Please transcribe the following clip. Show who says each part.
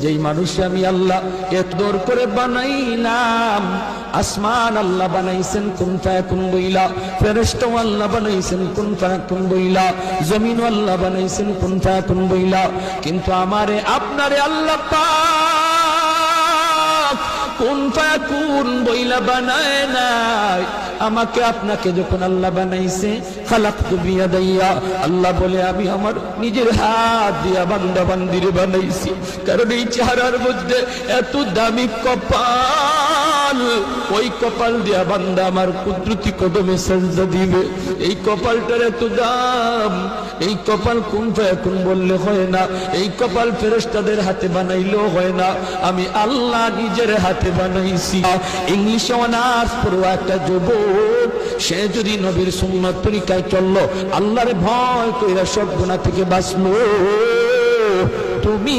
Speaker 1: যেই মানুষ আমি আল্লাহ এত দূর করে বানাইলাম। আসমান আল্লাহ বানাইছেন কুন ফায়াকুন বইলা, ফেরেশতা আল্লাহ বানাইছেন কুন ফায়াকুন বইলা, জমিন আল্লাহ বানাইছেন কুন ফায়াকুন বইলা, কিন্তু আমারে আপনারে আল্লাহ পাক কুন ফায়াকুন বইলা বানায় নাই। আমাকে আপনাকে যখন আল্লাহ বানাইছে, খালাকতু বিয়াদাইয়া, আল্লাহ বলে আমি আমার নিজের হাত দিয়া বান্দা বান্দিরে বানাইছি। কারণ এই চেহারার মধ্যে এত দামি কপাল, ওই কপাল দিয়া বান্দা আমার কুদরতি কদমে সেজদা দিবে। এই কপালটার এত দাম, এই কপাল কুন ফায়াকুন বললে হয় না, এই কপাল ফেরেশতাদের হাতে বানাইলেও হয় না, আমি আল্লাহ নিজের হাতে বানাইছি। ইংলিশে অনার্স পড়ুয়া একটা যুবক, সে যদি নবীর সুন্নাত তরিকায় চললো, আল্লাহরে ভয় কইরা সব গুনাহ থেকে বাঁচলো। তুমি